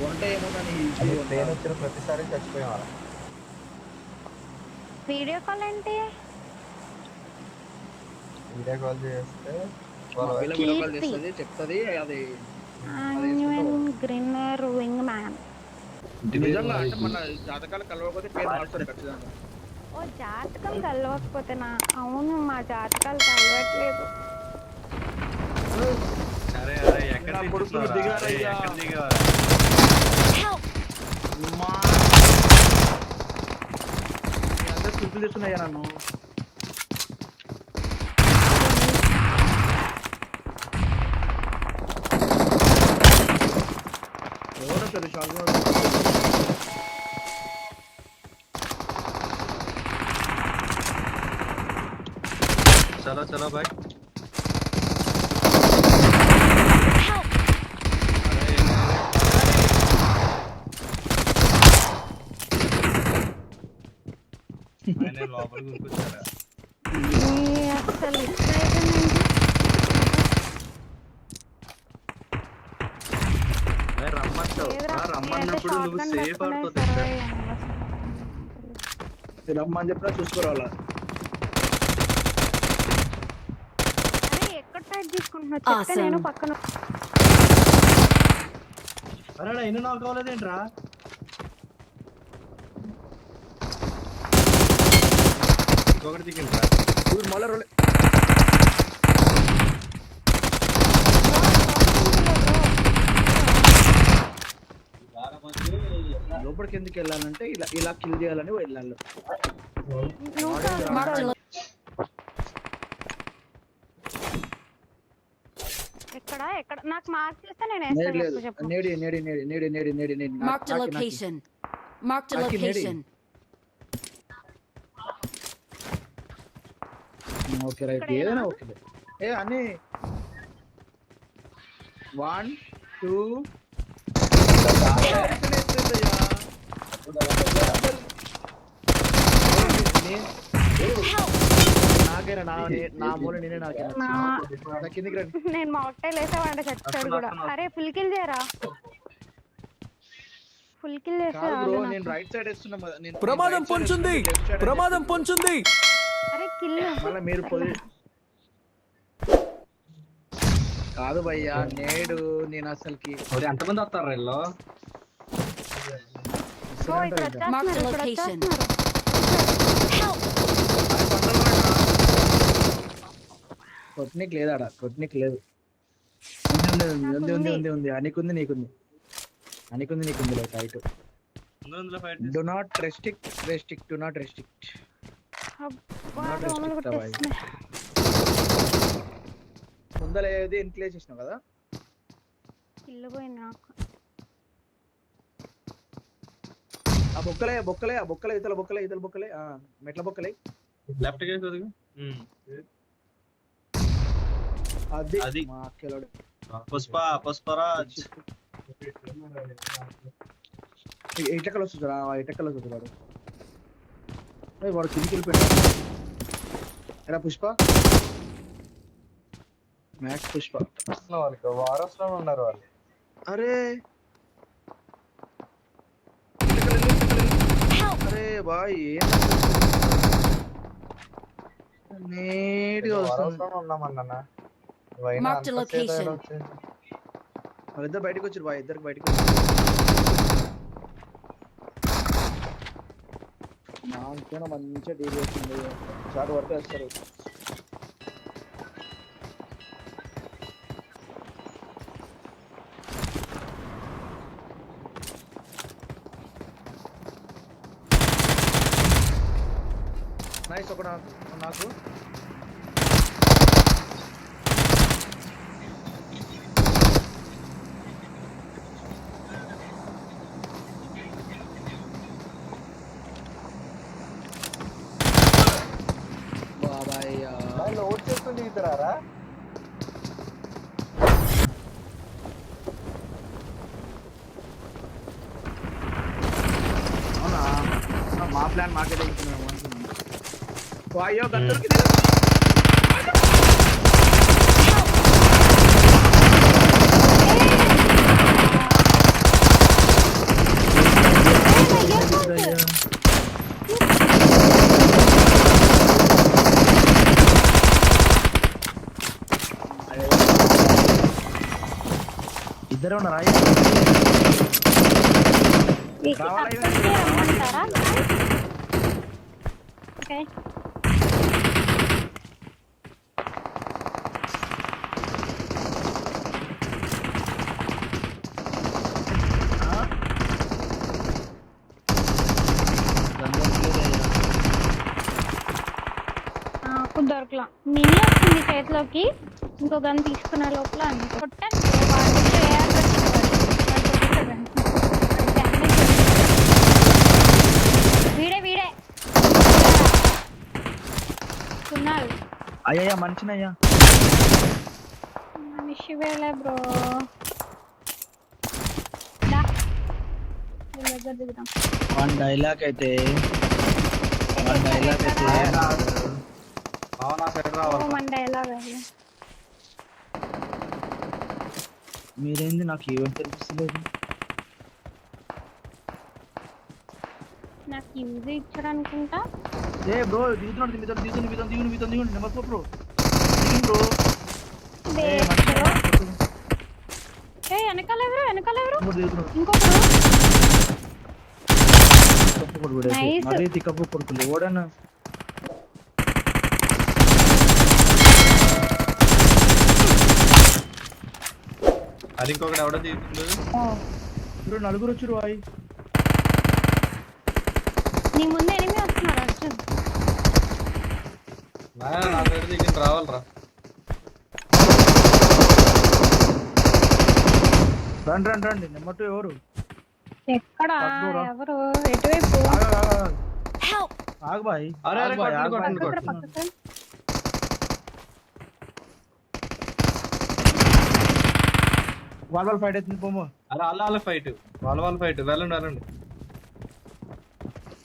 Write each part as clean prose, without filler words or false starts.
వంటే ఏమోనని నేను వచ్చిన ప్రతిసారి చచ్చిపోయేవాళ్ళ. వీడియో కాల్ ఏంటి? వీడియో కాల్ చేస్తే వీడియో కాల్ చేస్తుంది చెప్తుంది అది గ్రీనర్ వింగ్ మ్యాన్. నిజంగా అంటే మన జాతకాలు కలవకపోతే పేరు మారుతుంది ఖచ్చితంగా. ఓ జాతకం కలవకపోతేనా? అవును మా జాతకాలు కలవట్లేదు. అరే ఎక్కడ దిగారయ్యా? అందరూ చూపులు చేస్తున్నాయా నన్ను? ఎవరో పెద్ద షాక్. चलो चलो भाई. मैंने लोपल गुरुकुचारा అసలు రమ్మన్నప్పుడు నువ్వు సేఫ్ ఆడుతుంది. రమ్మని చెప్పినా చూసుకోవాలా? ఎక్కడ సైడ్ తీసుకుంటున్నా చెప్తే నేను పక్కన. అరే ఎన్ని నాకు కావలేదేంట్రా? ఇంకొకటి దిగిండ్రా మళ్ళీ లోపలికి ఎందుకు వెళ్ళాలంటే ఇలా ఇలా కిల్ చేయాలని వెళ్ళాలి. ఎక్కడ ఎక్కడ నాకు మార్క్ చేస్తే నేను ఓకే రైట్ ఏదైనా ఓకే. ఏ అన్ని 1 2 నా మూల నేనే నేను మాక్టైల్ వేసావాడంటే చచ్చాడు కూడా. అరే ఫుల్ కిల్ చేయరా? ఫుల్ కిల్ చేసా. నేను రైట్ సైడ్ వేస్తున్నా. ప్రమాదం పొంచుంది, ప్రమాదం పొంచుంది. అరే కిల్ మళ్ళీ మీరు కాదు భయ్యా నేడు నేను అసలుకి ఎంతమంది వస్తారు రైల్లో? కొట్నిక్ లేదాడ, కొట్నిక్ లేదు. ఉంది అనికుంది నీకుంది, అనికుంది నీకుంది tight. Do not restrict do not restrict. ముందర ఏది ఇన్క్లేజ్ చేసినావు కదా? కిల్లు పోయింది నాకు. ఆ బొక్కలే ఇతల బొక్కలే మెట్ల బొక్కలే లెఫ్ట్ కి కొద్దిగా. అది మా అక్కలోడు పుష్పరాజ్ ఇటకలు వస్తుంది వాడు. వాడు కిందికి వెళ్ళిపోయాడు. ఎరా పుష్ప, మ్యాక్స్ పుష్ప వాళ్ళకి వారస్ లో ఉన్నారు వాళ్ళు. అరే అరే బాయ్ నేటిగా ఉన్నామన్నా వాళ్ళిద్దరు బయటకు వచ్చారు బాయ్, ఇద్దరికి బయటకు నాకేనా మంచిగా డీల్ చేస్తుంది. షార్ట్ వరకు వేస్తారు. నైస్. ఒక నాకు లోడ్ చేస్తుంది ఇతరారా. అవునా? మా ప్లాన్ మాకే తెలుస్తున్నాము అనుకున్నాను. అయ్యో గంటలకి ఇద్దరే ఉన్నారు అక్కడికే రమ్మంటారా? ఓకే. నాకు దొరకలా. మినీ వస్తుంది చేతిలోకి, ఇంకో గన్ తీసుకునే లోపల అన్ని కొట్టాను. వీడే వీడే ఉన్నాడు. అయ్యా మనిషినయ్యా మనిషి వేలే బ్రో. వన్ డైలాగ్ అయితే నా సైడ్ రావాలి. మన డైలాగ్ మీరేంది నాకు ఏం తెలిపిస్తలేదు. నాకు యూజ్ ఇచ్చాడు అనుకుంటా. ఏ బ్రో దిగుతున్నాడు, దిగుతుంది నెంబర్ 4 బ్రో బ్రో. వెనకాల ఎవరు దిగుతున్నాడు ఇంకొకరు. కొడుకుడు Nice. మరీ తిక్కపు కొడుకులు ఓడన్నా. అది ఇంకొకటి ఎవడో తీసుకుంది. బ్రో నలుగురు వచ్చారు వాయి. నీ ముందు ఎనిమిది వస్తున్నాడు అర్జున్. నా సైడ్ దిగింది రావాలరా. రండి నెంబర్ 2 ఎవరు? ఎక్కడ పక్కూరా. ఎవరు ఎటువైపు? ఆగు బాయ్. అరే, అరే, కొట్టండి. పక్కకు. వాళ్ళ ఫైట్ అవుతుంది పోమో. అరే వాళ్ళ ఫైట్ వాళ్ళ ఫైట్. వెళ్ళండి.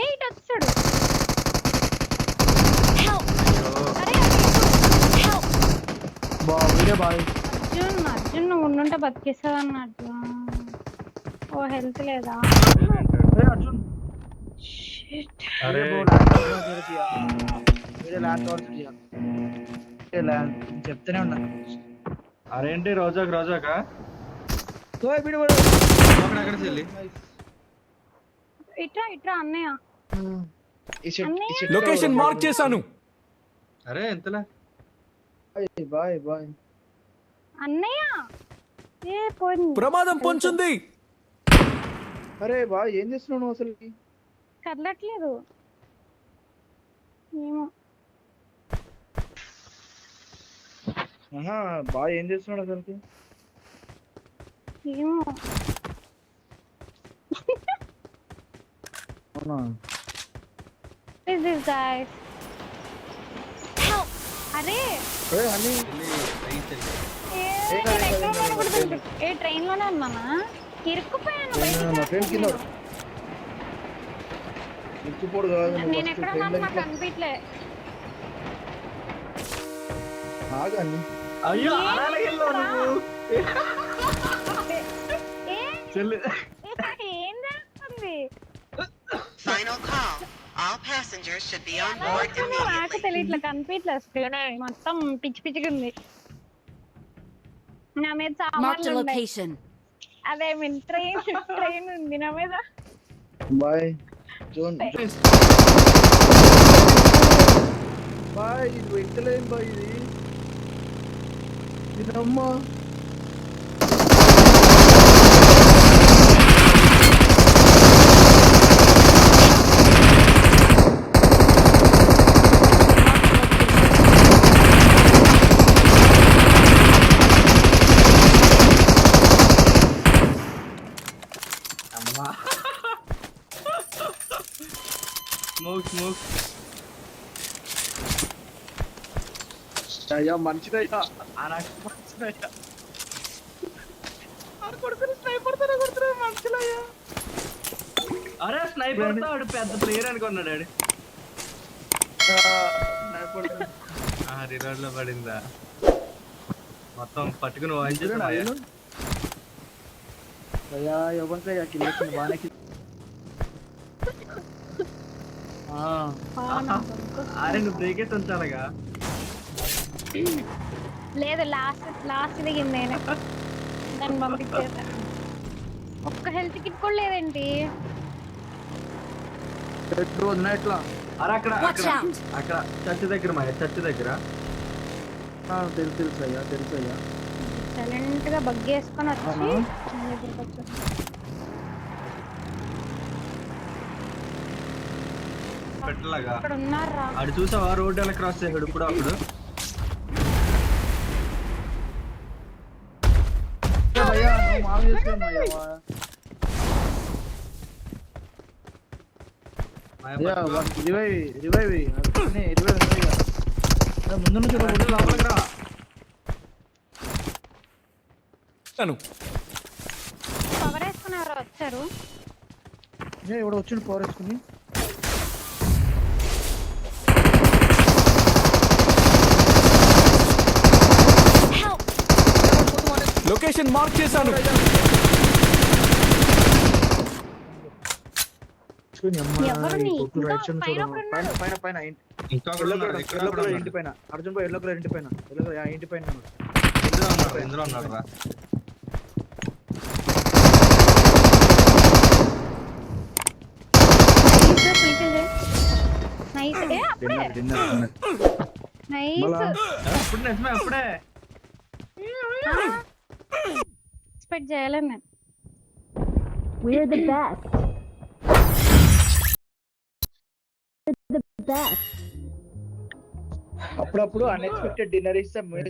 ఇటు వచ్చాడు. వీడే బాయ్. అర్జున్ నువ్వు ఉండుంటే బతికేస్తావన్న అర్జున్. ఓ హెల్త్ లేదా? అర్జున్ అరే చెప్తూనే ఉన్నా. అరేంటి రోజాకా అక్కడ చెల్లి. ఇట్రా అన్నయ్య. లొకేషన్ మార్క్ చేశాను. అరే ఎంతలా బాయ్ అన్నయ్య పోయింది. ప్రమాదం పొంచుంది. అరే బాయ్ ఏం చేస్తున్నావు నువ్వు అసలు? కదలట్లేదు ఏమో. బాయ్ ఏం చేస్తున్నాడు అసలుకి? ఏమో. అవునా? Is this guys? అరే ఏ ట్రైన్ లోనే ఉన్నానా? ఇరుక్కుపోయాను బయటికి. నేను ఎక్కడ ఉన్నాను నాకు అనిపించలే. అయ్యో ఏం చేస్తుంది? Final call. All passengers should be on board నాకు immediately. తెలియట్లే కనిపించలే. మొత్తం పిచ్చిగా ఉంది. నా మీద సామాన్లు ఉన్నాయి. అదే ట్రైన్ ఉంది నా మీద. Boy John boy. ఇది వెంటలేం బాయ్ ఇది అమ్మా. స్మోక్ అయ్యా మంచిదయ్యా. మంచిదయ్యా కొడుకుని స్నైపర్ తోనే కొడుతున్నా మంచిదయ్యా. అరే స్నైపర్ తో పెద్ద ప్లేయర్ అనుకున్నాడు. రిలోడ్ లో పడిందా మొత్తం పట్టుకుని వాయించాడు. అయ్యా ఎవరికయ్యా కింద బాగానే అరే నువ్వు బ్రేక్ వేసి ఉంచాలిగా. లేదు లాస్ట్ దిగింది నేను. దాన్ని పంపించేసా. ఒక్క హెల్త్ కిట్ కూడా లేదేంటి? ఎట్లా వదినా ఎట్లా అరే అక్కడ అక్కడ అక్కడ చర్చి దగ్గర మా చర్చి దగ్గర తెలుసు అయ్యా తెలుసు అయ్యా. సైలెంట్ గా బగ్ చేసుకొని వచ్చి నా దగ్గరికి వచ్చాను. పెట్టలాగా అక్కడ ఉన్నారా? అటు చూసావా రోడ్డు ఎలా క్రాస్ చేసాడు ఇప్పుడు అప్పుడు భయ్యా నువ్వు మామ చేసుకున్నాయ్యా రివైవ్ ముందు నుంచి లోపలికి రా కవర్ వేసుకుని ఎవరో వచ్చారు. ఎవడో వచ్చిండు పవర్ వేసుకుని. లొకేషన్ మార్క్ చేశాను. ఎవరిని? రైట్ సైడ్ పైన ఒకడు ఉన్నాడు. పైన పైన ఇంకా ఎల్లో కలర్ ఇంటి పైన అర్జున్ భాయ్ ఎల్లో కలర్ ఇంటి పైన ఇంటి పైన ఇందులో ఉన్నాడు రా నైస్ అప్పుడే నైస్ అప్పుడు నిజమే అప్పుడే ఎక్స్పెక్ట్ చేయలేను నేను. We're the best. అప్పుడప్పుడు అన్ఎక్స్పెక్టెడ్ డిన్నర్ ఇస్తే